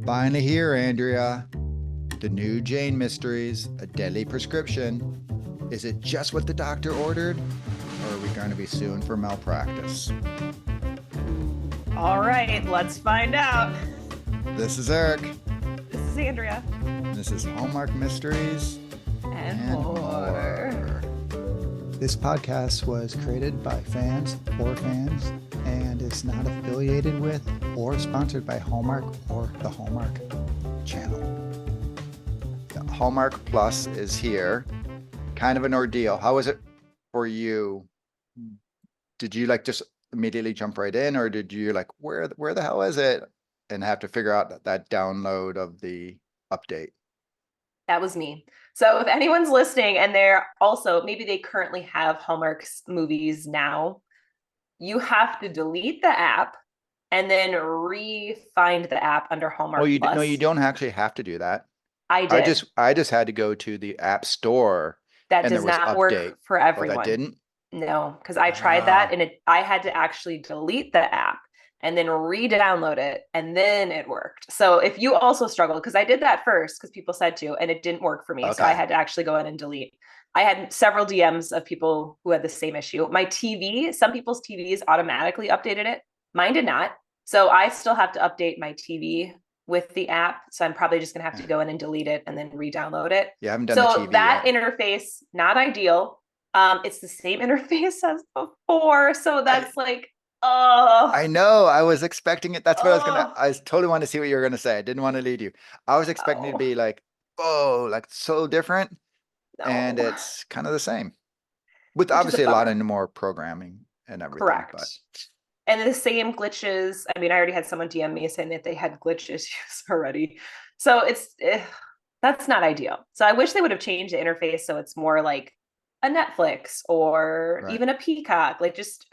Finally here, Andrea. The new Jane Mysteries, a deadly prescription. Is it just what the doctor ordered? Or are we going to be sued for malpractice? All right, let's find out. This is Eric. This is Andrea. This is Hallmark Mysteries And and more. more. This podcast was created by fans for fans and is not affiliated with or sponsored by Hallmark or the Hallmark channel. The Hallmark Plus is here. Kind of an ordeal. How was it for you? Did you just immediately jump right in, or did you where the hell is it, and have to figure out that download of the update? That was me. So if anyone's listening and they're also, maybe they currently have Hallmark's movies now, you have to delete the app and then re-find the app under Hallmark No, Plus. you don't actually have to do that. I did. I just had to go to the app store That and there does was not update. work for Oh, everyone. that didn't? No, because I tried that and I had to actually delete the app and then re-download it, and then it worked. So if you also struggle, because I did that first because people said to, and it didn't work for me. So I had to actually go in and delete. I had several DMs of people who had the same issue. My TV, some people's TVs automatically updated it. Mine did not. So I still have to update my TV with the app. So I'm probably just gonna have to go in and delete it and then re-download it. Yeah, I haven't done the So TV that yet. interface, not ideal. It's the same interface as before. So that's I know. I was expecting it. That's what I totally wanted to see what you were gonna say. I didn't want to lead you. I was expecting it to be so different. And it's kind of the same. With Which obviously a lot of more programming and everything. Correct. But and the same glitches. I mean, I already had someone DM me saying that they had glitch issues already. So that's not ideal. So I wish they would have changed the interface so it's more like a Netflix or even a Peacock.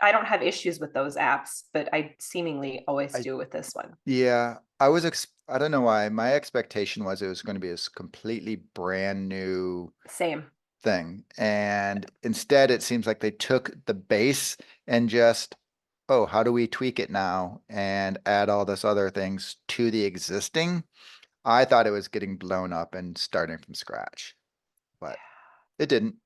I don't have issues with those apps, but I seemingly always do with this one. Yeah, I don't know why. My expectation was it was going to be this completely brand new thing. And instead it seems like they took the base and just, oh, how do we tweak it now and add all this other things to the existing? I thought it was getting blown up and starting from scratch, but it didn't.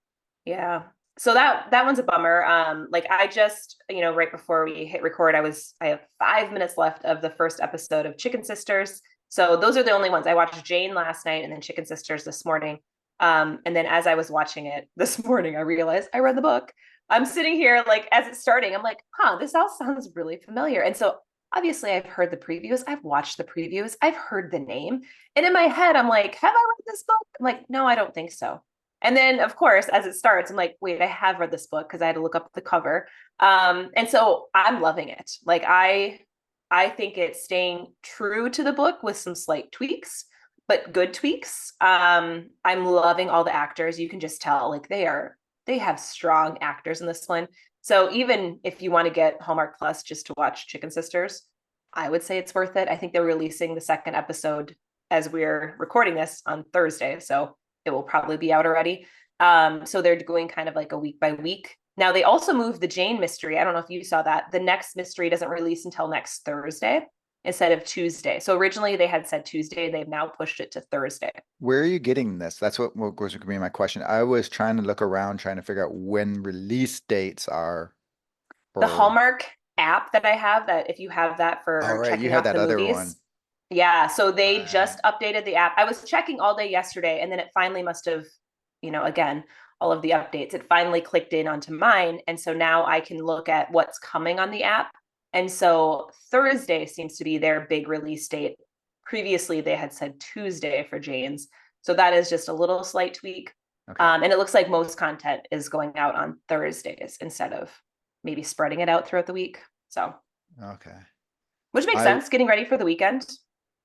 Yeah. So that one's a bummer. I just, right before we hit record, I have 5 minutes left of the first episode of Chicken Sisters. So those are the only ones. I watched Jane last night and then Chicken Sisters this morning. And then as I was watching it this morning, I realized I read the book. I'm sitting here as it's starting, I'm like, this all sounds really familiar. And so obviously I've heard the previews, I've watched the previews, I've heard the name. And in my head, I'm like, have I read this book? I'm like, no, I don't think so. And then, of course, as it starts, I'm like, wait, I have read this book because I had to look up the cover. And so I'm loving it. I think it's staying true to the book with some slight tweaks, but good tweaks. I'm loving all the actors. You can just tell they have strong actors in this one. So even if you want to get Hallmark Plus just to watch Chicken Sisters, I would say it's worth it. I think they're releasing the second episode as we're recording this on Thursday. So it will probably be out already. So they're doing kind of like a week by week. Now they also moved the Jane mystery. I don't know if you saw that. The next mystery doesn't release until next Thursday instead of Tuesday. So originally they had said Tuesday. They've now pushed it to Thursday. Where are you getting this? That's what was going to be my question. I was trying to look around, trying to figure out when release dates are. The Hallmark app that I have, that if you have that for checking out the movies. Yeah, so they just updated the app. I was checking all day yesterday, and then it finally must have, again, all of the updates, it finally clicked in onto mine. And so now I can look at what's coming on the app. And so Thursday seems to be their big release date. Previously, they had said Tuesday for Jane's. So that is just a little slight tweak. Okay. And it looks like most content is going out on Thursdays instead of maybe spreading it out throughout the week. So, okay. Which makes sense, getting ready for the weekend.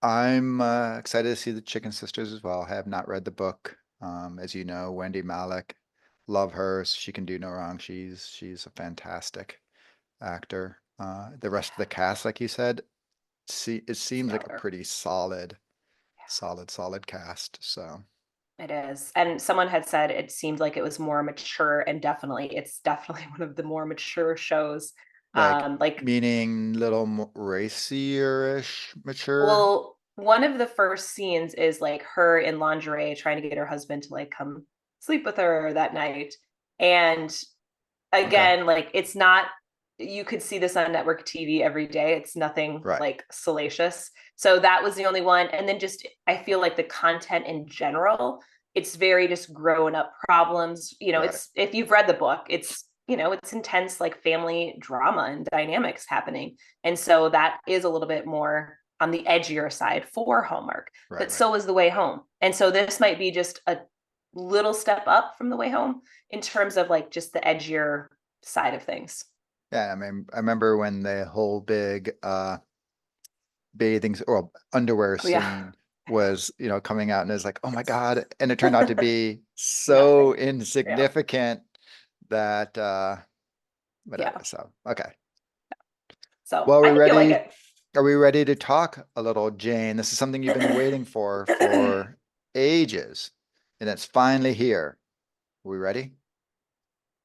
I'm excited to see the Chicken Sisters as well. I have not read the book. As you know, Wendy Malick, love her. She can do no wrong. She's a fantastic actor. The rest of the cast, like you said, it seems like a pretty solid cast. So it is. And someone had said it seemed like it was more mature, and it's definitely one of the more mature shows. Meaning little racier-ish mature? Well, one of the first scenes is like her in lingerie trying to get her husband to like come sleep with her that night. And Okay. again, like it's not, you could see this on network TV every day. It's nothing Right. like salacious. So that was the only one. And then just, I feel like the content in general, it's very just grown up problems. Right. It's, if you've read the book, it's intense like family drama and dynamics happening. And so that is a little bit more on the edgier side for Hallmark, Right. but Right. so is The Way Home. And so this might be just a little step up from The Way Home in terms of like just the edgier side of things. Yeah. I mean, I remember when the whole big bathing or underwear Oh yeah. scene was, coming out, and it's like, oh my God. And it turned out to be so Nothing. Yeah. insignificant that whatever. Yeah. So, okay. So Well, I think you'll like it. are we ready to talk a little, Jane? This is something you've been waiting for ages, and it's finally here. Are we ready?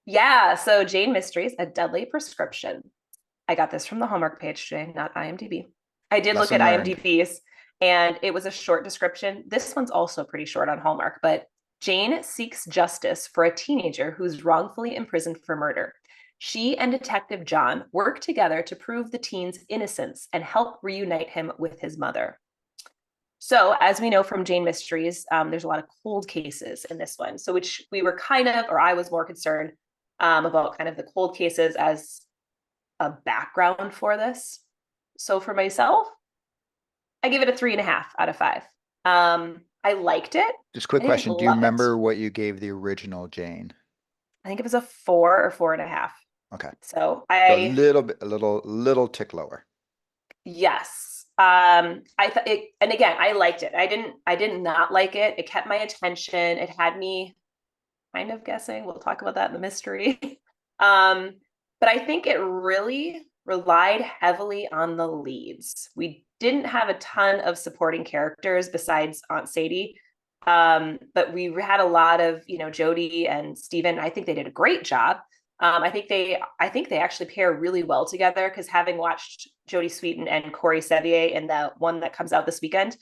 Yeah. So Jane Mysteries, A Deadly Prescription. I got this from the Hallmark page today, not IMDb. I did look at Lesson learned. IMDb's and it was a short description. This one's also pretty short on Hallmark, but Jane seeks justice for a teenager who's wrongfully imprisoned for murder. She and Detective John work together to prove the teen's innocence and help reunite him with his mother. So, as we know from Jane Mysteries, there's a lot of cold cases in this one. So, which we were kind of, or I was more concerned about kind of the cold cases as a background for this. So, for myself, I give it a 3.5 out of 5. I liked it. Just quick I didn't question. Do you love it. remember what you gave the original Jane? I think it was a 4 or 4.5. Okay. So So a I, little bit, a little tick lower. yes. I thought it, and again, I liked it. I did not like it. It kept my attention. It had me kind of guessing. We'll talk about that in the mystery. um, but I think it really relied heavily on the leads. We didn't have a ton of supporting characters besides Aunt Sadie. But we had a lot of, Jodie and Steven. I think they did a great job. I think they actually pair really well together because having watched Jodie Sweetin and Corey Sevier in the one that comes out this weekend,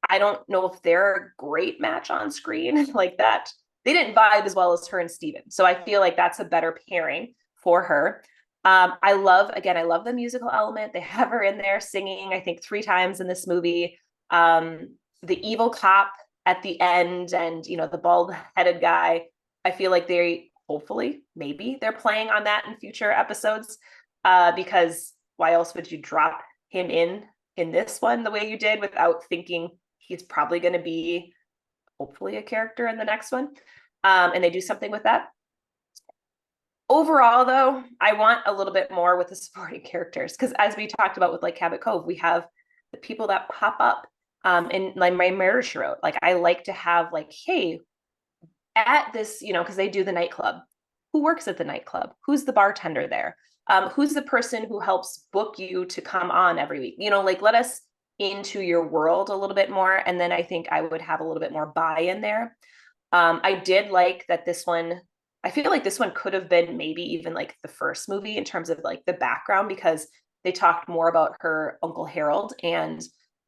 I don't know if they're a great match on screen like that. They didn't vibe as well as her and Steven. So I feel like that's a better pairing for her. I love the musical element. They have her in there singing, I think, 3 times in this movie. The evil cop at the end and, the bald headed guy. I feel like they hopefully, maybe they're playing on that in future episodes because why else would you drop him in this one the way you did without thinking he's probably going to be hopefully a character in the next one. And they do something with that. Overall, though, I want a little bit more with the supporting characters because as we talked about with like Cabot Cove, we have the people that pop up in like my Murder She Wrote. Like I like to have like, hey, at this, because they do the nightclub. Who works at the nightclub? Who's the bartender there? Who's the person who helps book you to come on every week? Like let us into your world a little bit more. And then I think I would have a little bit more buy-in there. I did like that this one, I feel like this one could have been maybe even like the first movie in terms of like the background because they talked more about her Uncle Harold and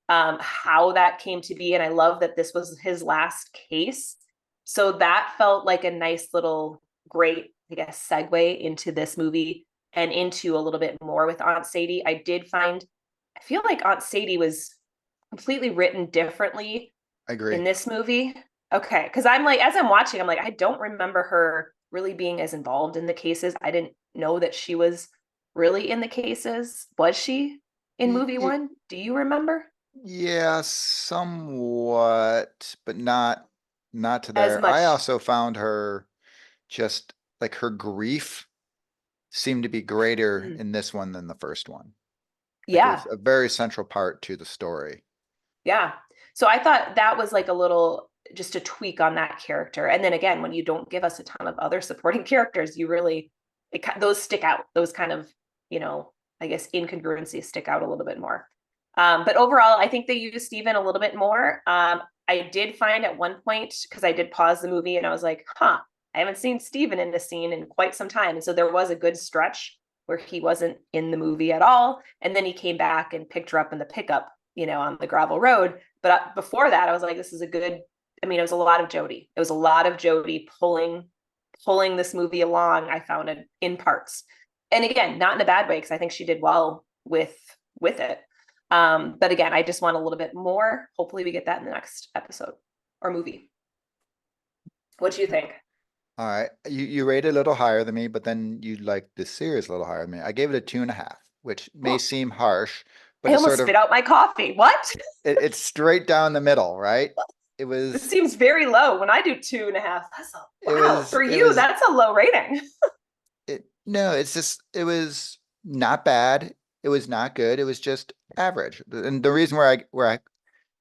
how that came to be. And I love that this was his last case. So that felt like a nice little great, I guess, segue into this movie and into a little bit more with Aunt Sadie. I feel like Aunt Sadie was completely written differently I agree. in this movie. Okay. Because I'm like, as I'm watching, I'm like, I don't remember her really being as involved in the cases. I didn't know that she was really in the cases. Was she in movie Y- one? Do you remember? yeah, somewhat, but not to As there. I much. also found her just like her grief seemed to be greater Mm. in this one than the first one. Like it was Yeah. a very central part to the story. Yeah. So I thought that was like a little just a tweak on that character. And then again, when you don't give us a ton of other supporting characters, you really those stick out. Those kind of, I guess incongruencies stick out a little bit more. But overall, I think they used Steven a little bit more. I did find at one point, because I did pause the movie and I was like, huh, I haven't seen Steven in this scene in quite some time. And so there was a good stretch where he wasn't in the movie at all. And then he came back and picked her up in the pickup, on the gravel road. But before that, I was like, this is a good. I mean, it was a lot of Jodie. It was a lot of Jodie pulling this movie along. I found it in parts, and again, not in a bad way because I think she did well with it. But again, I just want a little bit more. Hopefully, we get that in the next episode or movie. What do you think? All right. You rated a little higher than me, but then you liked the series a little higher than me. I gave it a 2.5, which may Oh, seem harsh, but I it's almost sort of spit out my coffee. What? it's straight down the middle, right? It This was seems very low. When I do 2.5, that's a it wow. was For it you, was that's a low rating. it no, it's just it was not bad. It was not good. It was just average. And the reason where I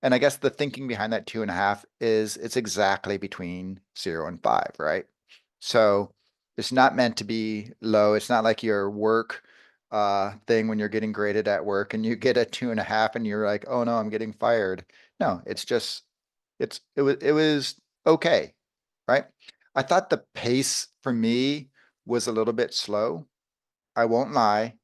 and I guess the thinking behind that 2.5 is it's exactly between 0 and 5, right? So it's not meant to be low. It's not like your work thing when you're getting graded at work and you get a 2.5 and you're like, oh no, I'm getting fired. No, it's just it was okay, right? I thought the pace for me was a little bit slow. I won't lie.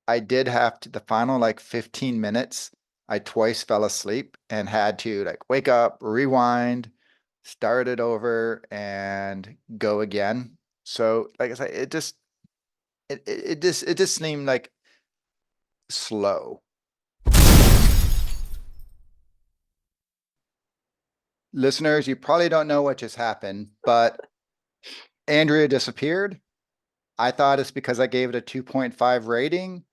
I did have to, the final like 15 minutes, I twice fell asleep and had to like wake up, rewind, start it over, and go again. So, like I said, it just seemed like slow. Listeners, you probably don't know what just happened, but Andrea disappeared. I thought it's because I gave it a 2.5 rating,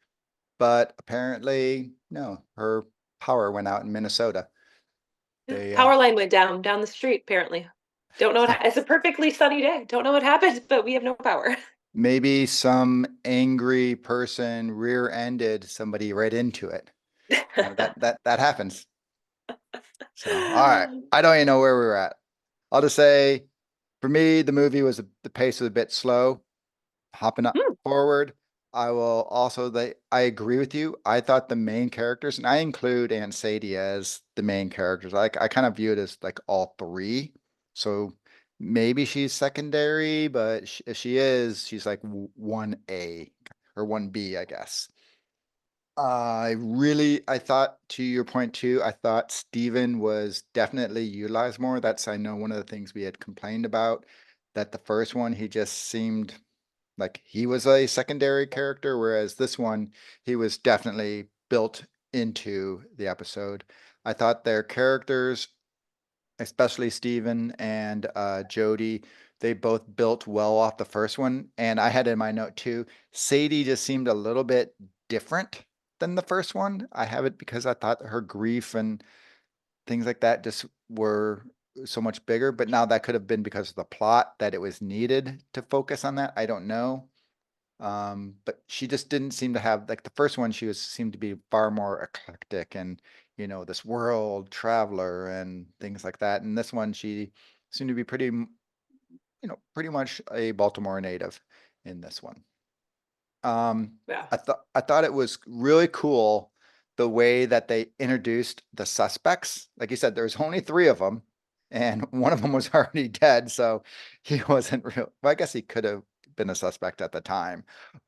but apparently, no, her power went out in Minnesota. They Power line went down the street, apparently. Don't know what it's a perfectly sunny day. Don't know what happened, but we have no power. maybe some angry person rear-ended somebody right into it. That happens. So, all right. I don't even know where we were at. I'll just say, for me, the movie was the pace was a bit slow. Hopping up forward, I will also I agree with you. I thought the main characters, and I include Aunt Sadie as the main characters. I kind of view it as like all three. So maybe she's secondary, but if she is, she's like 1A or 1B, I guess. I thought, to your point too, I thought Steven was definitely utilized more. That's, I know, one of the things we had complained about, that the first one, he just seemed like he was a secondary character, whereas this one, he was definitely built into the episode. I thought their characters, especially Steven and Jodie, they both built well off the first one. And I had in my note too, Sadie just seemed a little bit different than the first one. I have it because I thought her grief and things like that just were so much bigger. But now that could have been because of the plot that it was needed to focus on that. I don't know. But she just didn't seem to have, like, the first one, she seemed to be far more eclectic and, this world traveler and things like that. And this one, she seemed to be pretty much a Baltimore native in this one. Yeah. I thought it was really cool the way that they introduced the suspects. Like you said, there's only three of them, and one of them was already dead, so he wasn't real. Well, I guess he could have been a suspect at the time,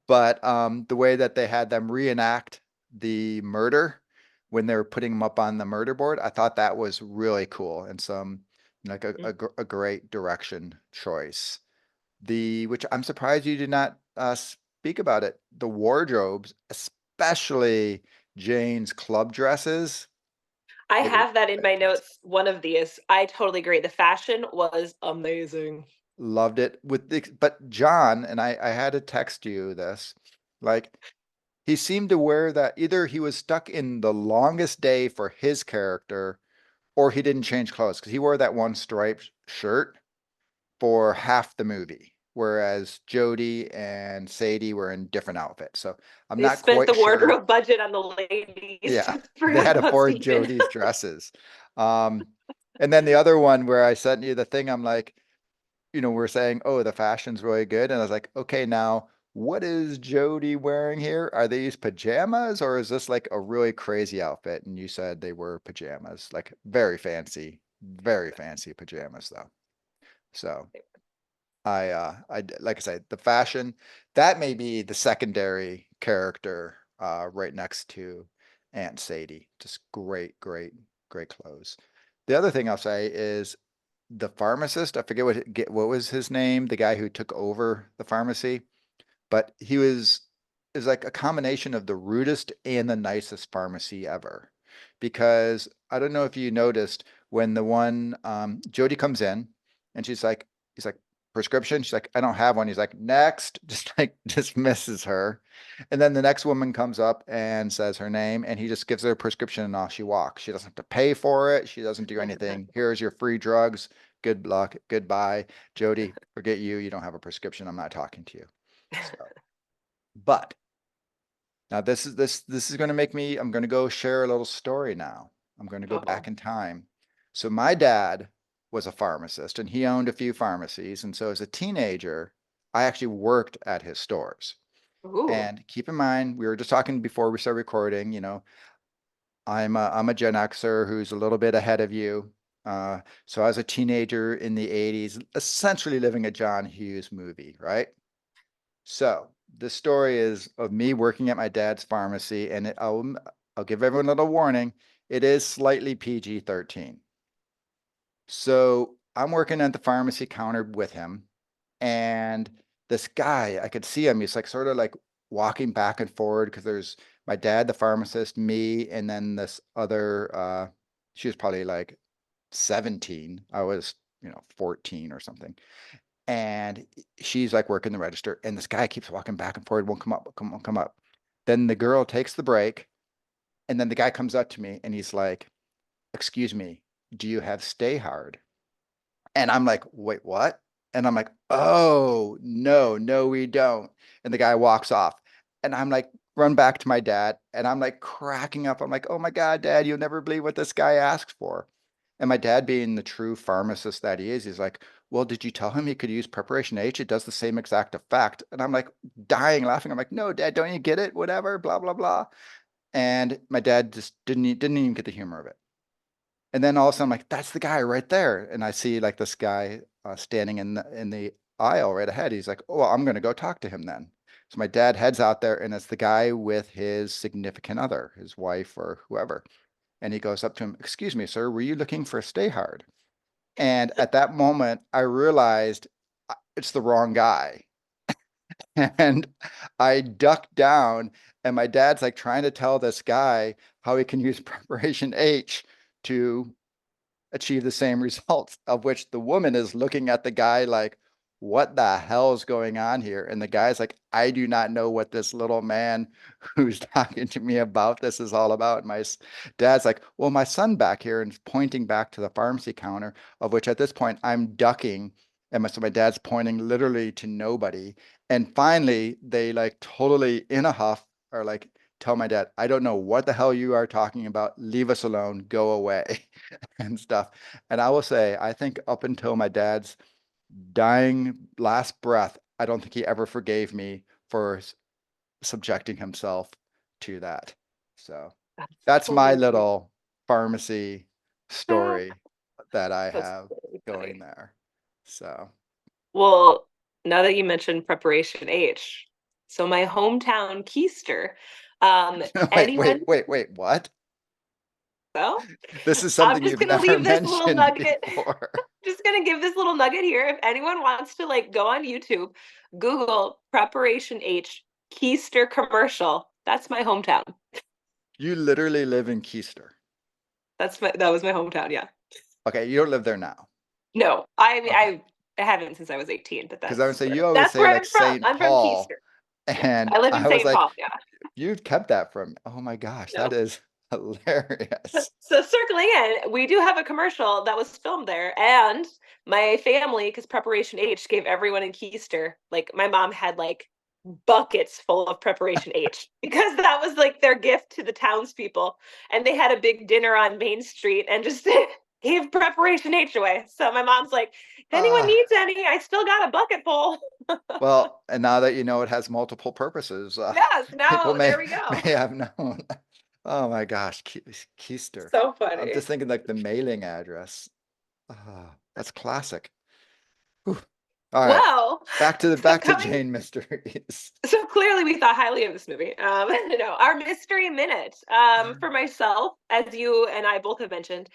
but the way that they had them reenact the murder when they were putting them up on the murder board, I thought that was really cool and some like a great direction choice. Which I'm surprised you did not speak about it. The wardrobes, especially Jane's club dresses, I they were have that in my fantastic. notes. One of these. I totally agree. The fashion was amazing. Loved it. But John, and I had to text you this, like, he seemed to wear that, either he was stuck in the longest day for his character, or he didn't change clothes because he wore that one striped shirt for half the movie, whereas Jodie and Sadie were in different outfits. So I'm They not spent quite the sure. wardrobe budget on the ladies. Yeah, they Forgot had to about afford Steven. Jodie's dresses. Um, and then the other one where I sent you the thing, I'm like, we're saying, oh, the fashion's really good. And I was like, okay, now what is Jodie wearing here? Are these pajamas or is this like a really crazy outfit? And you said they were pajamas, like very fancy pajamas though. So like I said, the fashion, that may be the secondary character right next to Aunt Sadie. Just great, great, great clothes. The other thing I'll say is the pharmacist, I forget what was his name, the guy who took over the pharmacy, but it was like a combination of the rudest and the nicest pharmacy ever. Because I don't know if you noticed when the one Jodie comes in and he's like, prescription. She's like, I don't have one. He's like, next, just like dismisses her. And then the next woman comes up and says her name, and he just gives her a prescription and off she walks. She doesn't have to pay for it. She doesn't do anything. Here's your free drugs. Good luck. Goodbye. Jodie, forget you. You don't have a prescription. I'm not talking to you. So, but now this is going to make me, I'm going to go share a little story now. I'm going to go back in time. So my dad was a pharmacist and he owned a few pharmacies. And so as a teenager, I actually worked at his stores. Ooh. And keep in mind, we were just talking before we started recording, you know, I'm a Gen Xer who's a little bit ahead of you. So I was a teenager in the 80s, essentially living a John Hughes movie, right? So the story is of me working at my dad's pharmacy, and I'll give everyone a little warning. It is slightly PG-13. So I'm working at the pharmacy counter with him, and this guy, I could see him. He's like sort of like walking back and forward because there's my dad, the pharmacist, me, and then this other. She was probably like 17. I was, 14 or something. And she's like working the register, and this guy keeps walking back and forward, won't come up, come up. Then the girl takes the break, and then the guy comes up to me and he's like, excuse me, do you have Stay Hard? And I'm like, wait, what? And I'm like, oh, no, we don't. And the guy walks off. And I'm like, run back to my dad. And I'm like cracking up. I'm like, oh my God, Dad, you'll never believe what this guy asked for. And my dad, being the true pharmacist that he is, he's like, well, did you tell him he could use preparation H? It does the same exact effect. And I'm like dying laughing. I'm like, no, Dad, don't you get it? Whatever, blah, blah, blah. And my dad just didn't even get the humor of it. And then all of a sudden, I'm like, that's the guy right there. And I see like this guy standing in the aisle right ahead. He's like, oh, well, I'm going to go talk to him then. So my dad heads out there, and it's the guy with his significant other, his wife or whoever. And he goes up to him, excuse me, sir, were you looking for a Stay Hard? And at that moment, I realized it's the wrong guy. And I ducked down, and my dad's like trying to tell this guy how he can use preparation H to achieve the same results, of which the woman is looking at the guy like, what the hell is going on here? And the guy's like, I do not know what this little man who's talking to me about this is all about. And my dad's like, well, my son back here, and pointing back to the pharmacy counter, of which at this point I'm ducking. And so my dad's pointing literally to nobody. And finally, they like totally in a huff are like, tell my dad, I don't know what the hell you are talking about. Leave us alone. Go away. And stuff. And I will say, I think up until my dad's dying last breath, I don't think he ever forgave me for subjecting himself to that. So that's my little pharmacy story that I have going there. So, well, now that you mentioned preparation H, so my hometown Keister, anyone wait, what? So This is I'm something just you've gonna never leave this little mentioned nugget. before. Just gonna give this little nugget here. If anyone wants to like go on YouTube, Google preparation H Keister commercial. That's my hometown. You literally live in Keister. That was my hometown, yeah. Okay, you don't live there now. No, I mean Okay. I haven't since I was 18, but Because I would say you always that's say where like I'm from. St. I'm from Paul, Keister. and I live in I was St. like, Paul, yeah. you've kept that from. Oh my gosh, No. that is hilarious. So circling in, we do have a commercial that was filmed there, and my family, because Preparation H gave everyone in Keister, like my mom had like buckets full of Preparation H because that was like their gift to the townspeople, and they had a big dinner on Main Street and just gave Preparation H away. So my mom's like, if anyone Ah, needs any, I still got a bucket full. well, and now that you know it has multiple purposes, Yes, people now there we go. may have known. Oh my gosh, Keister. So I'm funny. just thinking like the mailing address. That's classic. Whew. All right. Well, Back to so Jane mysteries. so clearly we thought highly of this movie. No, our mystery minute. For myself, as you and I both have mentioned,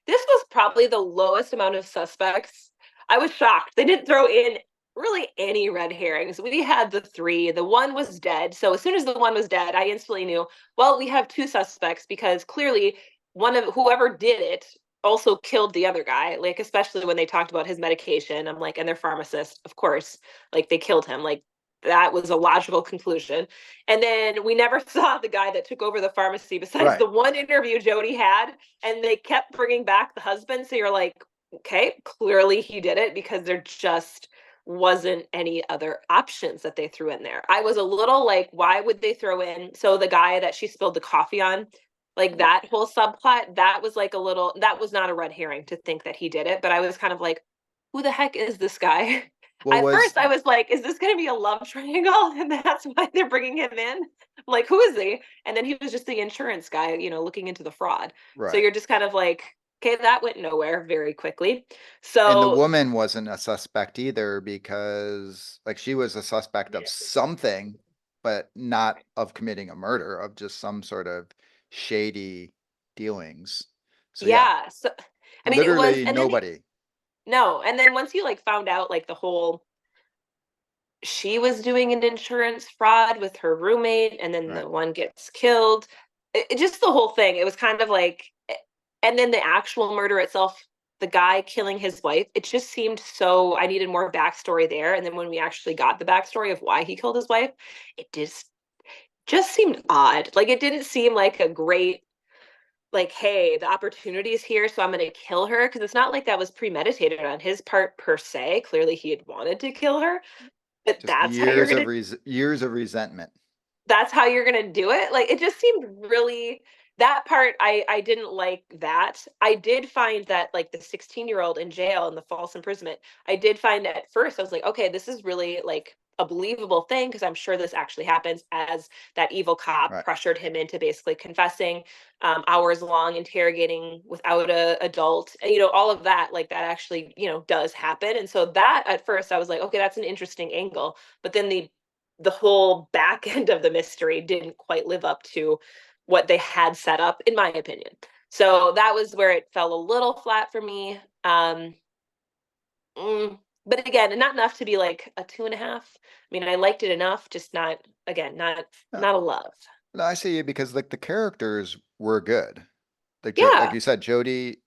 this was probably the lowest amount of suspects. I was shocked. They didn't throw in really any red herrings. We had the three. The one was dead. So as soon as the one was dead, I instantly knew, well, we have two suspects because clearly one of whoever did it also killed the other guy. Like, especially when they talked about his medication. I'm like, and their pharmacist, of course, like they killed him. Like, that was a logical conclusion. And then we never saw the guy that took over the pharmacy besides Right. the one interview Jodie had, and they kept bringing back the husband. So you're like, okay, clearly he did it because there just wasn't any other options that they threw in there. I was a little like, why would they throw in? So the guy that she spilled the coffee on, like that whole subplot, that was like a little, that was not a red herring to think that he did it. But I was kind of like, who the heck is this guy? Well, At first, I was like, is this going to be a love triangle? And that's why they're bringing him in. Like, who is he? And then he was just the insurance guy, looking into the fraud. right. So you're just kind of like, okay, that went nowhere very quickly. And the So, woman wasn't a suspect either because, like, she was a suspect of something, but not of committing a murder, of just some sort of shady dealings. So yeah, yeah. So, I mean, it was, literally and then, nobody. no. And then once you like found out like the whole, she was doing an insurance fraud with her roommate, and then Right. the one gets killed. Just the whole thing. It was kind of like, and then the actual murder itself, the guy killing his wife, it just seemed so. I needed more backstory there. And then when we actually got the backstory of why he killed his wife, it just seemed odd. Like it didn't seem like a great, like, hey, the opportunity is here, so I'm going to kill her. Because it's not like that was premeditated on his part per se. Clearly, he had wanted to kill her, but Just years of resentment. that's how you're going to do it. Like it just seemed really, that part I didn't like. That I did find that like the 16-year-old in jail and the false imprisonment, I did find at first I was like, okay, this is really like a believable thing because I'm sure this actually happens, as that evil cop Right. pressured him into basically confessing, hours long interrogating without a adult, all of that, like that actually does happen. And so that at first I was like, okay, that's an interesting angle. But then the whole back end of the mystery didn't quite live up to what they had set up, in my opinion. So that was where it fell a little flat for me. But again, not enough to be like a 2.5. I mean, I liked it enough, just not, again, not a love. No, I see you because like the characters were good. Like like Yeah, you said, Jodie,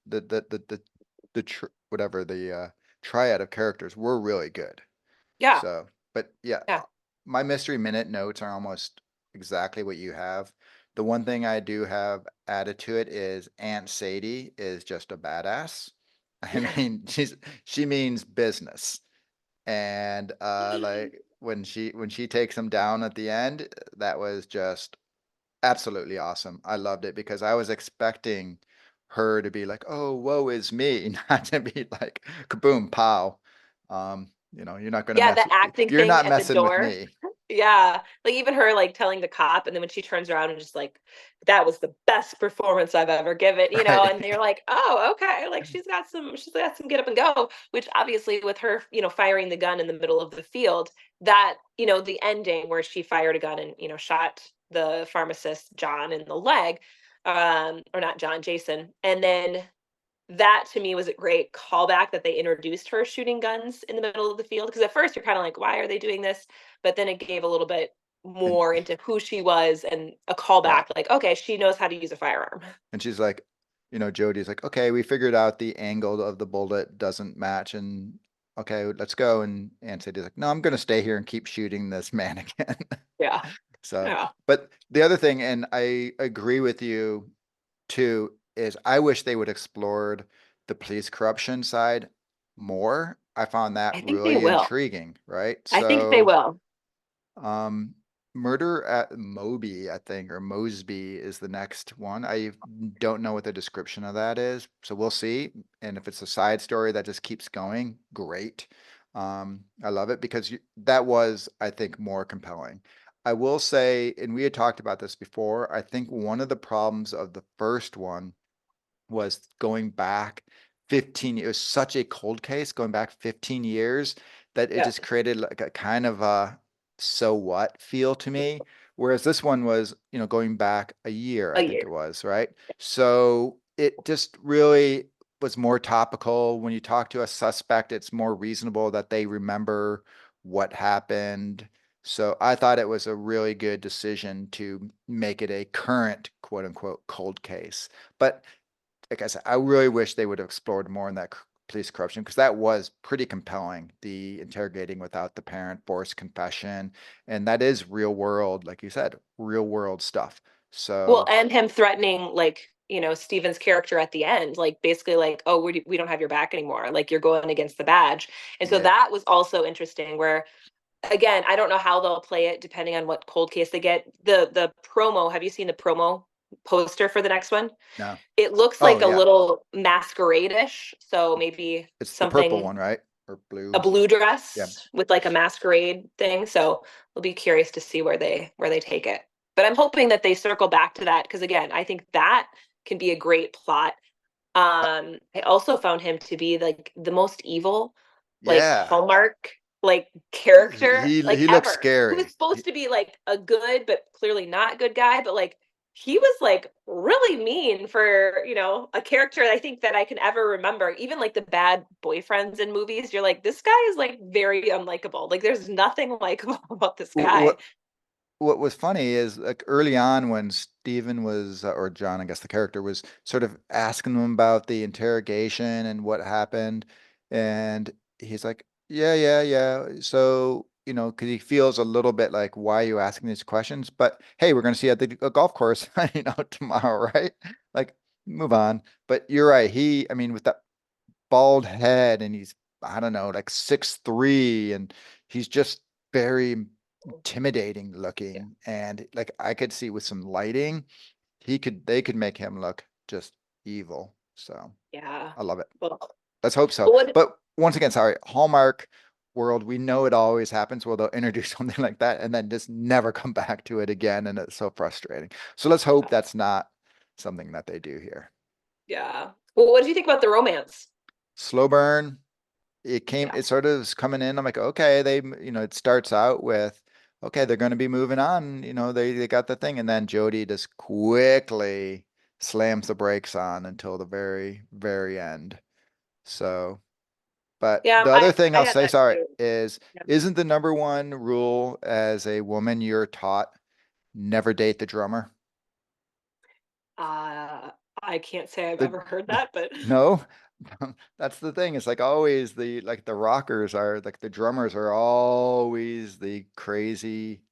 whatever the triad of characters were really good. yeah, So, but yeah, yeah. my mystery minute notes are almost exactly what you have. The one thing I do have added to it is Aunt Sadie is just a badass. I mean, she means business. And like when she takes him down at the end, that was just absolutely awesome. I loved it because I was expecting her to be like, "Oh, woe is me," not to be like, "Kaboom, pow." You're not gonna Yeah, mess. the acting You're thing not at the messing with door. me. Yeah. Like even her like telling the cop, and then when she turns around and just like, that was the best performance I've ever given, and Right. they're like, oh, okay. Like she's got some get up and go, which obviously with her, firing the gun in the middle of the field, that, the ending where she fired a gun and, shot the pharmacist John in the leg, or not John, Jason. And then that to me was a great callback that they introduced her shooting guns in the middle of the field, because at first you're kind of like, why are they doing this? But then it gave a little bit And more into who she was and a right. callback, like, okay, she knows how to use a firearm. And she's like, Jodie's like, "Okay, we figured out the angle of the bullet doesn't match, and okay, let's go." And Aunt Sadie's like, "No, I'm gonna stay here and keep shooting this mannequin." Yeah. So, Yeah. but the other thing, and I agree with you too, is I wish they would explored the police corruption side more. I found that I think they really will. intriguing, right? I think they So, will. um, Murder at Moby, I think, or Mosby is the next one. I don't know what the description of that is, so we'll see. And if it's a side story that just keeps going, great. I love it because that was, I think, more compelling. I will say, and we had talked about this before, I think one of the problems of the first one was going back it was such a cold case going back 15 years that it just created like a kind of a so what feel to me. Whereas this one was, going back a year, I A think year. it was, right? So it just really was more topical. When you talk to a suspect, it's more reasonable that they remember what happened. So I thought it was a really good decision to make it a current quote unquote cold case. But like I said, I really wish they would have explored more in that police corruption, because that was pretty compelling. The interrogating without the parent, forced confession, and that is real world, like you said, real world stuff. Well, So and him threatening, like, Steven's character at the end, like basically like, oh, we don't have your back anymore. Like you're going against the badge. And so yeah, that was also interesting where, again, I don't know how they'll play it depending on what cold case they get. The promo, have you seen the promo poster for the next one? no, It looks oh like a yeah, little masquerade-ish. So maybe it's the purple something, one, right? Or a blue? blue Yeah, dress with like a masquerade thing. So we'll be curious to see where they take it. But I'm hoping that they circle back to that because again, I think that can be a great plot. I also found him to be like the most evil, like yeah. Hallmark like character like He looks ever. Who was scary. supposed to be like a good but clearly not good guy, but like he was like really mean for a character I think that I can ever remember. Even like the bad boyfriends in movies, you're like, this guy is like very unlikable. Like there's nothing likable about this guy. What what was funny is like early on when Stephen was, or John, I guess the character was sort of asking him about the interrogation and what happened. And he's like, yeah, yeah, yeah. So, because he feels a little bit like, why are you asking these questions? But hey, we're going to see you at the golf course, tomorrow, right? Like, move on. But you're right. I mean, with that bald head and he's, I don't know, like 6'3", and he's just very intimidating Yeah. looking. And like I could see with some lighting, they could make him look just evil. So Yeah. I love it. Well, Let's hope so. but what But once again, sorry, Hallmark world, we know it always happens where they'll introduce something like that and then just never come back to it again. And it's so frustrating. So let's hope that's not something that they do here. yeah. Well, what do you think about the romance? Slow burn. Yeah. It sort of is coming in. I'm like, okay, it starts out with, okay, they're going to be moving on. They got the thing. And then Jodie just quickly slams the brakes on until the very, very end. So, but Yeah, the other thing I I'll had say, that sorry, too. is Yeah. isn't the number one rule as a woman you're taught never date the drummer? Uh, I can't say I've The ever heard that, but No, that's the thing. It's like always the rockers are like the drummers are always the crazy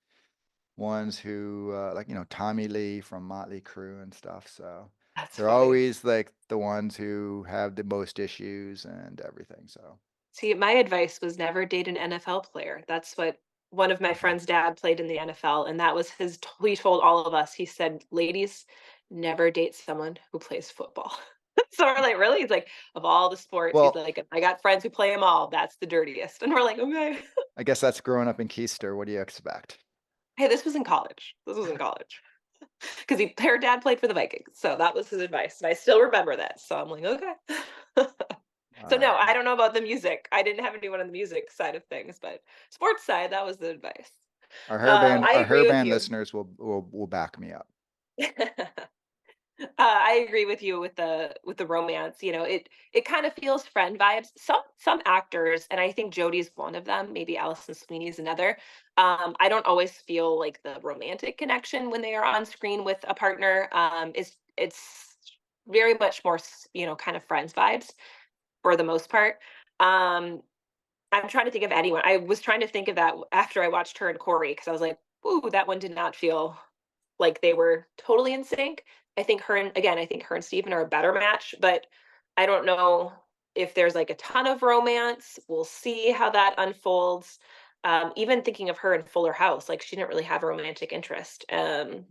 ones who like Tommy Lee from Motley Crue and stuff. So that's they're funny. always like the ones who have the most issues and everything. So See, my advice was never date an NFL player. That's what one of my friend's dad played in the NFL, and that was he told all of us, he said, ladies, never date someone who plays football. So we're like, really? He's like, of all the sports, he's well, like, I got friends who play them all. That's the dirtiest. And we're like, okay. I guess that's growing up in Keister. What do you expect? Hey, this was in college. This was in college. Because her dad played for the Vikings. So that was his advice. And I still remember that. So I'm like, okay. All So no, right. I don't know about the music. I didn't have anyone on the music side of things, but sports side, that was the advice. I Our agree with hairband you. listeners will back me up. I agree with you with the romance. It kind of feels friend vibes. Some actors, and I think Jodie's one of them. Maybe Allison Sweeney's another. I don't always feel like the romantic connection when they are on screen with a partner. It's very much more kind of friends vibes for the most part. Um, I'm trying to think of anyone. I was trying to think of that after I watched her and Corey because I was like, ooh, that one did not feel like they were totally in sync. I think her and Steven are a better match, but I don't know if there's like a ton of romance. We'll see how that unfolds. Even thinking of her in Fuller House, like she didn't really have a romantic interest.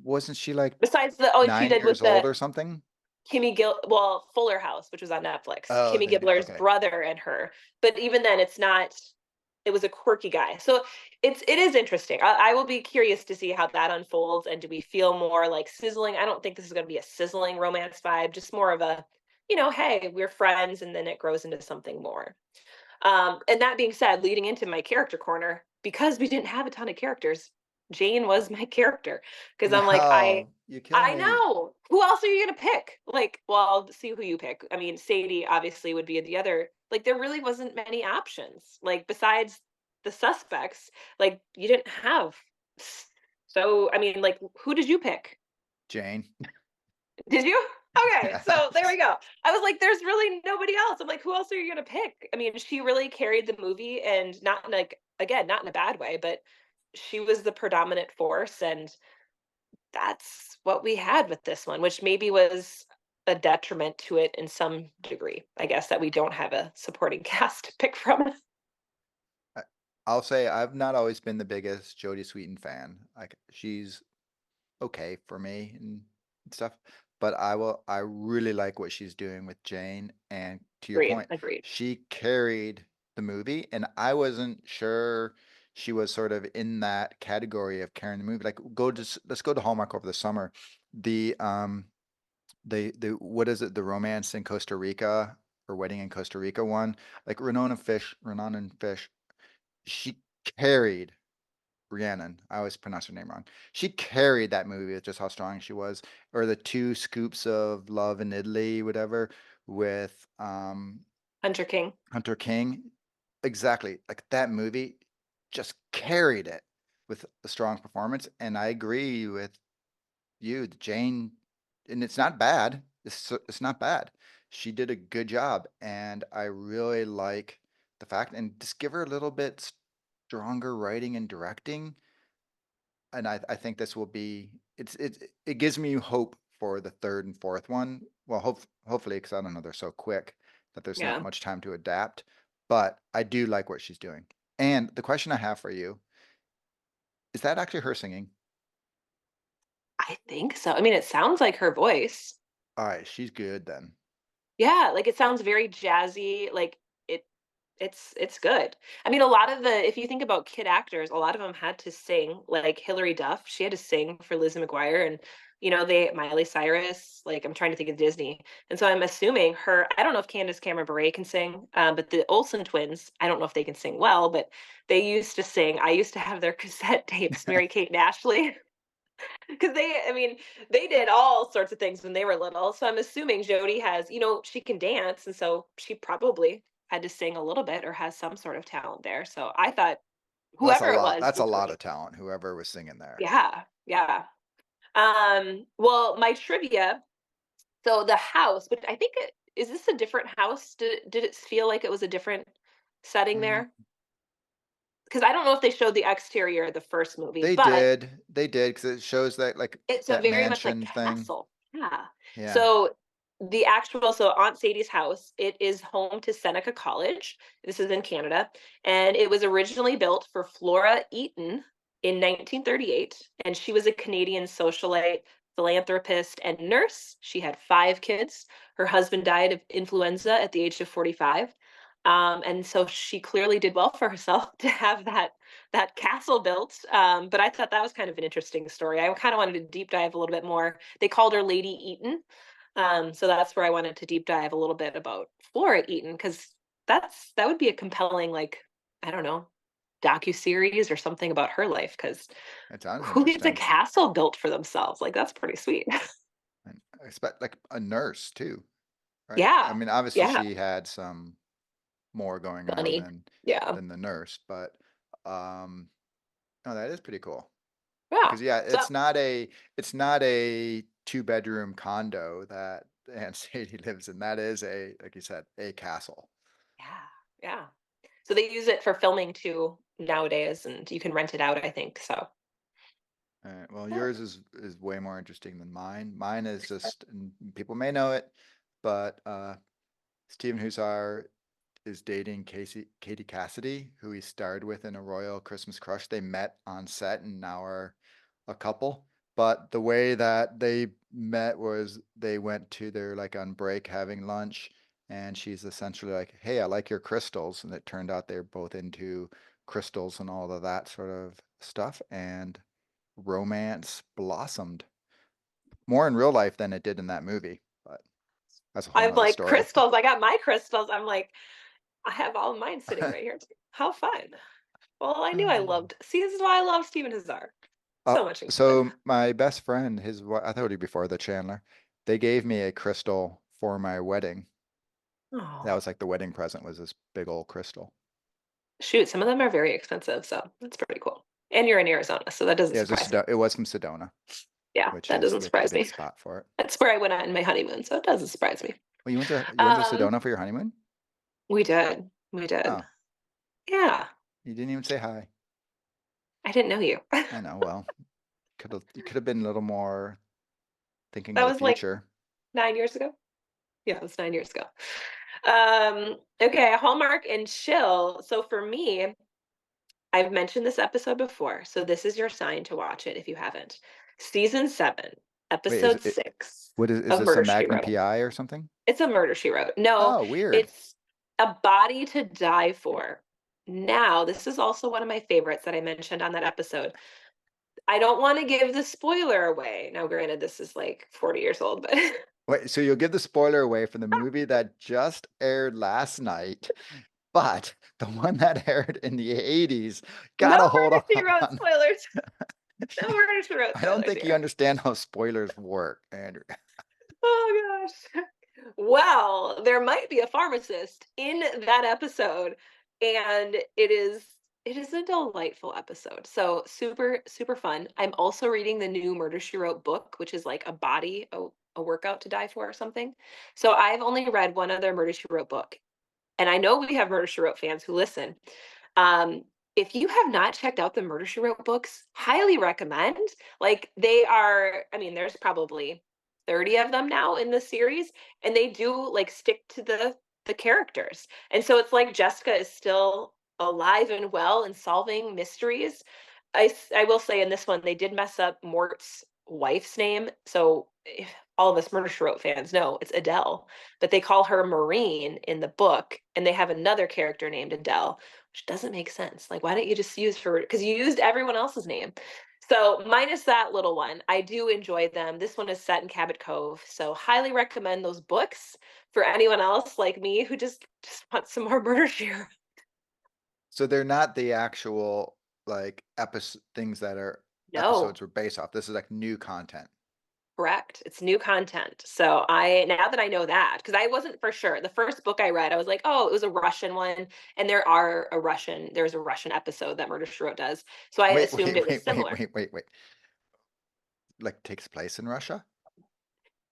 Wasn't she like Besides she 9 did with years the old or something? Fuller House, which was on Netflix, Oh, Kimmy Gibbler's okay. brother and her. But even then, it was a quirky guy. So it is interesting. I will be curious to see how that unfolds. And do we feel more like sizzling? I don't think this is going to be a sizzling romance vibe, just more of a hey, we're friends, and then it grows into something more. And that being said, leading into my character corner, because we didn't have a ton of characters, Jane was my character. Because I'm like, No, you kill I me. know. Who else are you gonna pick? Like, well, I'll see who you pick. I mean, Sadie obviously would be the other. Like, there really wasn't many options. Like, besides the suspects, like you didn't have. So, I mean, like, who did you pick? Jane. Did you? Okay, so there Yes. we go. I was like, there's really nobody else. I'm like, who else are you gonna pick? I mean, she really carried the movie, and not in like, again, not in a bad way, but she was the predominant force, and that's what we had with this one, which maybe was a detriment to it in some degree. I guess that we don't have a supporting cast to pick from. I- I'll say I've not always been the biggest Jodie Sweetin fan. Like she's okay for me and stuff, but I really like what she's doing with Jane. And to your Agreed. point, Agreed. she carried the movie, and I wasn't sure she was sort of in that category of carrying the movie. Like let's go to Hallmark over the summer. The the what is it? The romance in Costa Rica or wedding in Costa Rica one. Like Renan and Fish. She carried Rhiannon. I always pronounce her name wrong. She carried that movie with just how strong she was. Or the two scoops of love in Italy, whatever, with Hunter King. Hunter King. Exactly. Like that movie just carried it with a strong performance. And I agree with you, Jane, and it's not bad. It's not bad. She did a good job, and I really like the fact, and just give her a little bit stronger writing and directing. And I think this will be it gives me hope for the third and fourth one. Well, hopefully, because I don't know, they're so quick that there's not Yeah. much time to adapt. But I do like what she's doing. And the question I have for you is that actually her singing? I think so. I mean, it sounds like her voice. All right, she's good then. Yeah, like it sounds very jazzy. Like it it's good. I mean, a lot of the if you think about kid actors, a lot of them had to sing. Like Hilary Duff, she had to sing for Lizzie McGuire, and they Miley Cyrus. Like I'm trying to think of Disney, and so I'm assuming her. I don't know if Candace Cameron Bure can sing, but the Olsen twins, I don't know if they can sing well, but they used to sing. I used to have their cassette tapes, Mary Kate and Ashley. Because I mean, they did all sorts of things when they were little. So I'm assuming Jodie has, she can dance. And so she probably had to sing a little bit or has some sort of talent there. So I thought Well, that's a whoever it lot. That's a was lot great. of talent. Whoever was singing there. Yeah. Yeah. Well, my trivia. So the house, but I think is this a different house? Did it feel like it was a different setting Mm, there? Because I don't know if they showed the exterior of the first movie, they but did. They did because it shows that like it's a that very much like mansion thing. castle. Yeah. Yeah. So so Aunt Sadie's house, it is home to Seneca College. This is in Canada. And it was originally built for Flora Eaton in 1938. And she was a Canadian socialite, philanthropist, and nurse. She had 5 kids. Her husband died of influenza at the age of 45. And so she clearly did well for herself to have that castle built. But I thought that was kind of an interesting story. I kind of wanted to deep dive a little bit more. They called her Lady Eaton. So that's where I wanted to deep dive a little bit about Flora Eaton, because that would be a compelling, like, I don't know, docu-series or something about her life, because It sounds who gets a interesting. castle built for themselves? Like, that's pretty sweet. And I expect like a nurse too, right? I Yeah. mean, obviously Yeah. she had some more going on Funny. Yeah. than the nurse, but um, no, that is pretty cool. Yeah. Because yeah, So it's not a two-bedroom condo that Aunt Sadie lives in. That is a, like you said, a castle. yeah. Yeah. So they use it for filming too nowadays, and you can rent it out, I think. So Well, yeah. yours is way more interesting than mine. Mine is just, and people may know it, but Stephen Huszar is dating Katie Cassidy, who he starred with in A Royal Christmas Crush. They met on set and now are a couple. But the way that they met was they went to their like on break having lunch, and she's essentially like, "Hey, I like your crystals," and it turned out they're both into crystals and all of that sort of stuff, and romance blossomed more in real life than it did in that movie. But That's a whole I'm nother like, story. crystals. I got my crystals. I'm like, I have all of mine sitting right here. How fun. Well, I knew I loved. See, this is why I love Stephen Huszar. So much in common. So my best friend, I told you before, the Chandler, they gave me a crystal for my wedding. That Oh, was like the wedding present, was this big old crystal. shoot, some of them are very expensive, so that's pretty cool. And you're in Arizona, so that doesn't Yeah, surprise me. It was from Sedona, Yeah, which that is doesn't the surprise big me. spot for it. That's where I went on my honeymoon, so it doesn't surprise me. Well, you went to Um, Sedona for your honeymoon? we did. We did. Oh, Yeah. you didn't even say hi. I didn't know you. I know. Well, you could have been a little more thinking of That the was like future. 9 years ago. Yeah, it was 9 years ago. Okay, Hallmark and chill. So for me, I've mentioned this episode before, so this is your sign to watch it if you haven't. Season 7, Wait, episode 6 is of this a Murder She Magnum Wrote. PI or something? It's a Murder She Wrote. No, Oh, weird. it's A Body to Die For. Now, this is also one of my favorites that I mentioned on that episode. I don't want to give the spoiler away. Now, granted, this is like 40 years old, but Wait, so you'll give the spoiler away from the movie that just aired last night, but the one that aired in the 80s, no gotta hold Murder She Wrote on. spoilers. No Murder She Wrote I don't spoilers think you here. understand how spoilers work, Andrew. Oh gosh. Well, there might be a pharmacist in that episode, and it is a delightful episode. So super super fun. I'm also reading the new Murder She Wrote book, which is like a workout to die for or something. So I've only read one other Murder She Wrote book, and I know we have Murder She Wrote fans who listen. Um, if you have not checked out the Murder She Wrote books, highly recommend. Like they are, I mean, there's probably 30 of them now in the series, and they do like stick to the characters. And so it's like Jessica is still alive and well and solving mysteries. I will say in this one they did mess up Mort's wife's name. So if all of us Murder She Wrote fans know it's Adele, but they call her Maureen in the book, and they have another character named Adele, which doesn't make sense. Like, why don't you just use her? Because you used everyone else's name. So, minus that little one, I do enjoy them. This one is set in Cabot Cove. So, highly recommend those books for anyone else like me who just wants some more Murder She Wrote. So they're not the actual like episode things that are No, episodes were based off. This is like new content. correct. It's new content. So I now that I know that, because I wasn't for sure. The first book I read, I was like, oh, it was a Russian one, and there's a Russian episode that Murder She Wrote does. So I Wait, assumed it was similar. wait. Like takes place in Russia?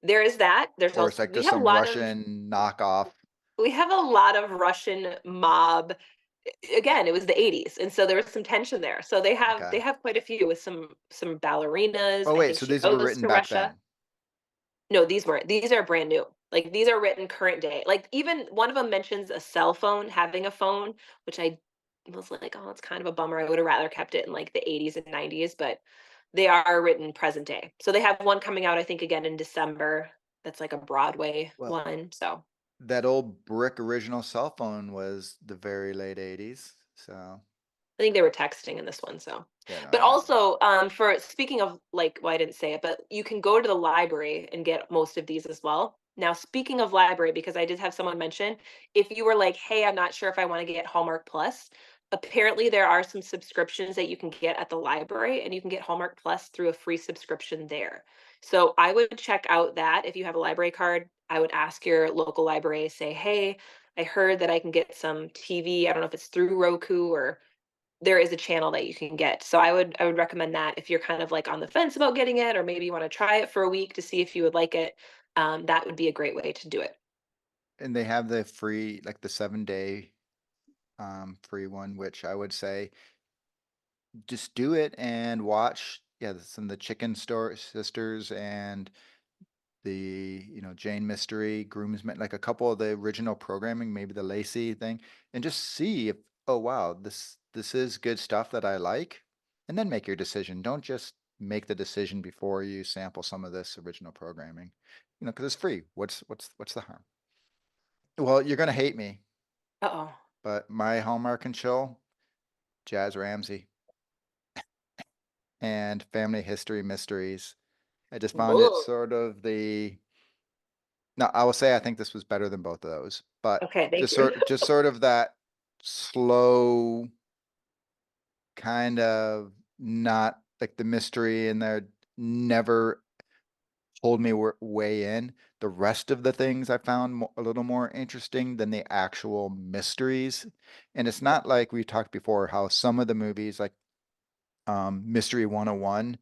There is that. There's Or it's also like just some Russian knockoff. we have a lot of Russian mob. Again, it was the 80s, and so there was some tension there. So they have Okay. they have quite a few with some ballerinas. Oh I wait, think so she these were goes written to back Russia. then. No, these weren't. These are brand new. Like these are written current day. Like even one of them mentions a cell phone, having a phone, which I was like, oh, it's kind of a bummer. I would have rather kept it in like the 80s and 90s, but they are written present day. So they have one coming out, I think, again in December. That's like a Broadway Well, one. So that old brick original cell phone was the very late 80s. So I think they were texting in this one. So, yeah, no, I but remember. also for speaking of like, well, I didn't say it, but you can go to the library and get most of these as well. Now, speaking of library, because I did have someone mention, if you were like, hey, I'm not sure if I want to get Hallmark Plus, apparently there are some subscriptions that you can get at the library, and you can get Hallmark Plus through a free subscription there. So I would check out that if you have a library card. I would ask your local library, say, hey, I heard that I can get some TV. I don't know if it's through Roku or there is a channel that you can get. So I would recommend that if you're kind of like on the fence about getting it, or maybe you want to try it for a week to see if you would like it. That would be a great way to do it. And they have the free, like the 7-day free one, which I would say just do it and watch. Yeah, some of the Chicken Store Sisters and the Jane Mystery, Groomsmen, like a couple of the original programming, maybe the Lacey thing, and just see if, oh wow, this is good stuff that I like, and then make your decision. Don't just make the decision before you sample some of this original programming, because it's free. What's the harm? Well, you're gonna hate me, Uh but my Hallmark and Chill, Jazz Ramsey and Family History Mysteries. I just found it oh. sort of the No, I will say I think this was better than both of those, but Okay, thank you. just sort of that slow kind of not like the mystery in there never pulled me way in. The rest of the things I found a little more interesting than the actual mysteries. And it's not like we talked before how some of the movies like Mystery 101,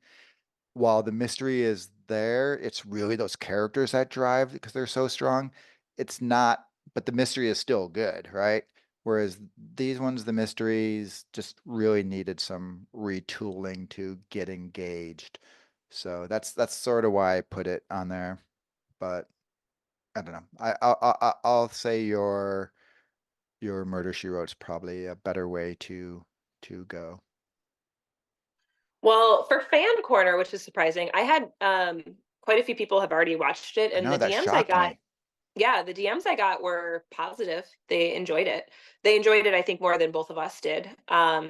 while the mystery is there, it's really those characters that drive because they're so strong. It's not, but the mystery is still good, right? Whereas these ones, the mysteries just really needed some retooling to get engaged. So that's sort of why I put it on there. But I don't know. I'll say your Murder She Wrote is probably a better way to go. Well, for fan corner, which is surprising, I had quite a few people have already watched it, I and know the that DMs I shocked got, me. yeah, the DMs I got were positive. They enjoyed it. They enjoyed it, I think, more than both of us did.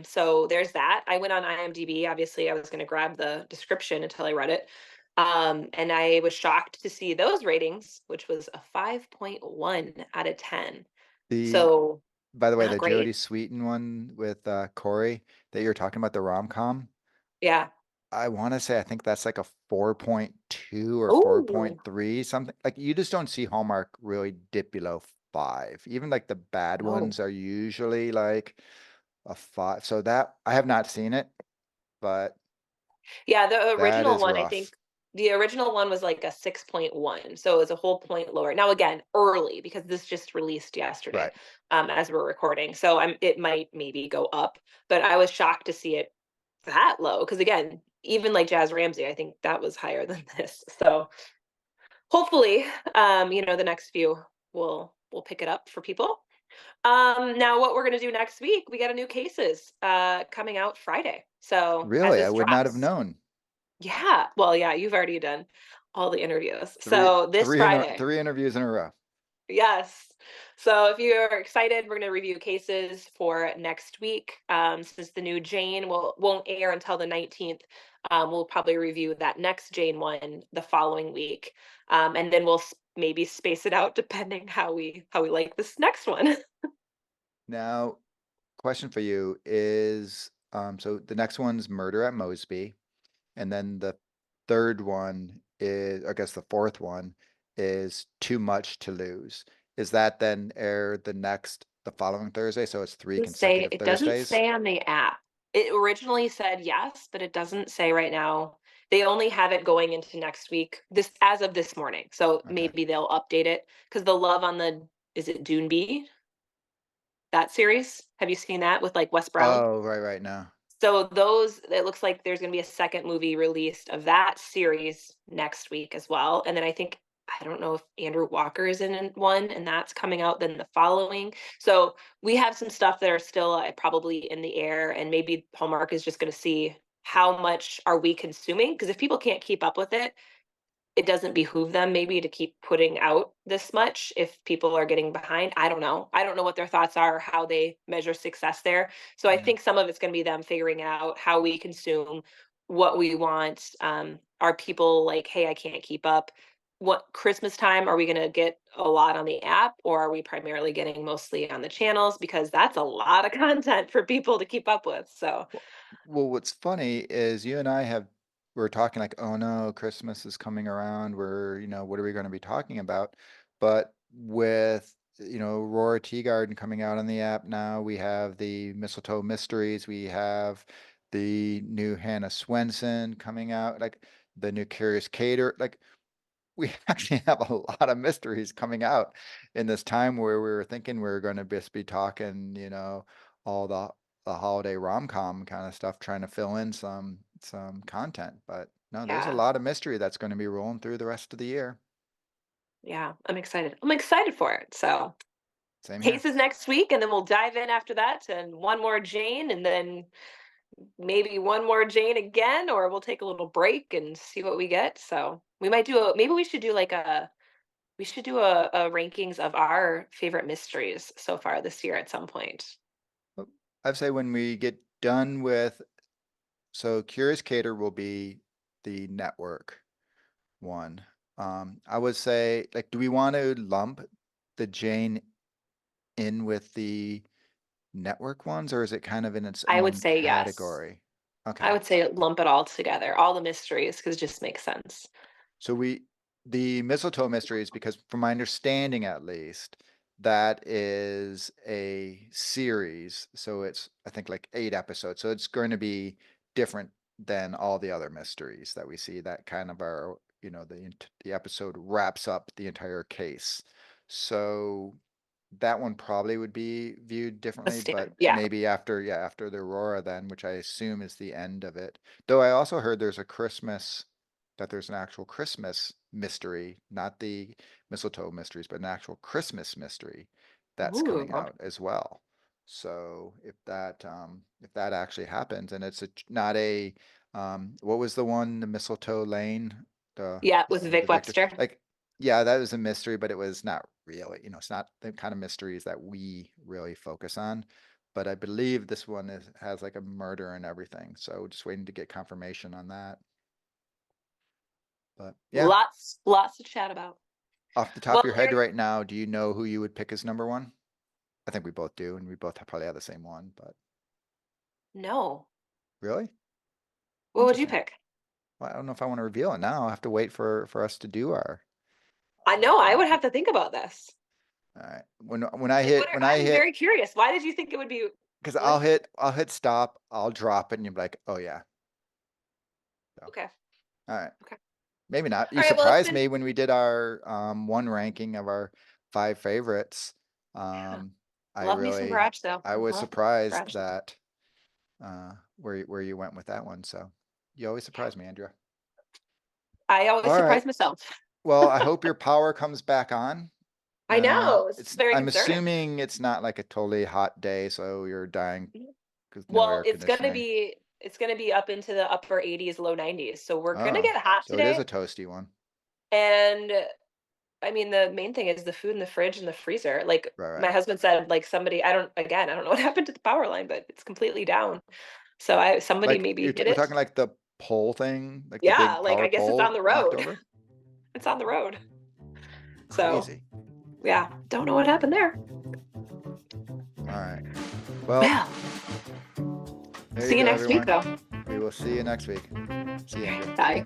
So there's that. I went on IMDb. Obviously, I was going to grab the description until I read it. And I was shocked to see those ratings, which was a 5.1 out of 10. The So By the way, not the great. Jodie Sweetin one with Corey that you're talking about, the rom-com, Yeah. I want to say I think that's like a 4.2 or Oh, 4.3, something like you just don't see Hallmark really dip below 5. Even like the bad no. ones are usually like a 5. So that I have not seen it, but Yeah, the that original is one, I rough. think the original one was like a 6.1. So it was a whole point lower. Now again, early because this just released yesterday, Right. as we're recording. So it might maybe go up, but I was shocked to see it that low because again, even like Jazz Ramsey, I think that was higher than this. So hopefully, the next few will pick it up for people. Now what we're gonna do next week, we got a new cases coming out Friday. So as Really, I this would not have drops, known. yeah. Well, yeah, you've already done all the interviews. So this Friday, Three interviews in a row. yes. So if you're excited, we're going to review cases for next week. Since the new Jane won't air until the 19th, we'll probably review that next Jane one the following week, and then we'll maybe space it out depending how we like this next one. Now, question for you is so the next one's Murder at Mosby. And then the third one is, I guess the fourth one is Too Much to Lose. Is that then air the following Thursday? So it's three consecutive It doesn't Thursdays? say on the app. It originally said yes, but it doesn't say right now. They only have it going into next week, this as of this morning. So Okay. maybe they'll update it because the love on the is it Dune B, that series? Have you seen that with like Wes Brown? Oh, right now. So those it looks like there's going to be a second movie released of that series next week as well. And then I don't know if Andrew Walker is in one and that's coming out then the following. So we have some stuff that are still probably in the air and maybe Hallmark is just going to see how much are we consuming because if people can't keep up with it, it doesn't behoove them maybe to keep putting out this much if people are getting behind. I don't know. I don't know what their thoughts are, how they measure success there. So I Yeah. think some of it's going to be them figuring out how we consume, what we want. Are people like, hey, I can't keep up? What Christmas time are we going to get a lot on the app, or are we primarily getting mostly on the channels? Because that's a lot of content for people to keep up with. So Well, what's funny is you and we're talking like, oh no, Christmas is coming around. What are we going to be talking about? But with, Aurora Tea Garden coming out on the app now, we have the Mistletoe Mysteries, we have the new Hannah Swenson coming out, like the new Curious Cater, like we actually have a lot of mysteries coming out in this time where we were thinking we were going to just be talking, all the holiday rom-com kind of stuff, trying to fill in some content. But no, there's a yeah, lot of mystery that's going to be rolling through the rest of the year. yeah, I'm excited. I'm excited for it. So Same here. cases next week, and then we'll dive in after that and one more Jane, and then maybe one more Jane again, or we'll take a little break and see what we get. So we might do a maybe we should do a rankings of our favorite mysteries so far this year at some point. Well, I'd say when we get done with, so Curious Cater will be the network one. I would say, like, do we want to lump the Jane in with the network ones, or is it kind of in its I would own say yes. category? Okay. I would say lump it all together, all the mysteries, because it just makes sense. So the mistletoe mysteries, because from my understanding at least, that is a series. So it's, I think, like 8 episodes. So it's going to be different than all the other mysteries that we see that kind of are, the episode wraps up the entire case. So that one probably would be viewed differently, but Yeah. maybe after the Aurora then, which I assume is the end of it. Though I also heard there's an actual Christmas mystery, not the mistletoe mysteries, but an actual Christmas mystery that's coming Ooh. out as well. So if that actually happens, and it's not a what was the one, the Mistletoe Lane? Yeah, with Vic Webster. Like, yeah, that was a mystery, but it was not really, it's not the kind of mysteries that we really focus on. But I believe this one has like a murder and everything. So just waiting to get confirmation on that. But yeah, Lots to chat about. off the top of your head right now, do you know who you would pick as number 1? I think we both do, and we both probably have the same one, but no. Really? What would you pick? Well, I don't know if I want to reveal it now. I have to wait for us to do our. I know. I would have to think about this. All right. I'm very curious. Why did you think it would be? Because I'll hit stop. I'll drop it, and you'll be like, "Oh yeah." So, okay. All right. Okay. Maybe not. You surprised me when we did our one ranking of our 5 favorites. Love me some garage sale. I was surprised that where you went with that one. So you always surprise me, Andrea. I always surprise myself. Well, I hope your power comes back on. I know. I'm assuming it's not like a totally hot day, so you're dying. Well, it's gonna be up into the upper 80s, low 90s. So we're gonna get hot today. So it is a toasty one. And I mean, the main thing is the food in the fridge and the freezer. Like my husband said, like somebody, I don't know what happened to the power line, but it's completely down. So somebody maybe hit it. We're talking like the pole thing, like the big power I guess it's on the road. It's on the road. Crazy. So yeah, don't know what happened there. All right. Well, see you next week, though. We will see you next week. See you. Bye.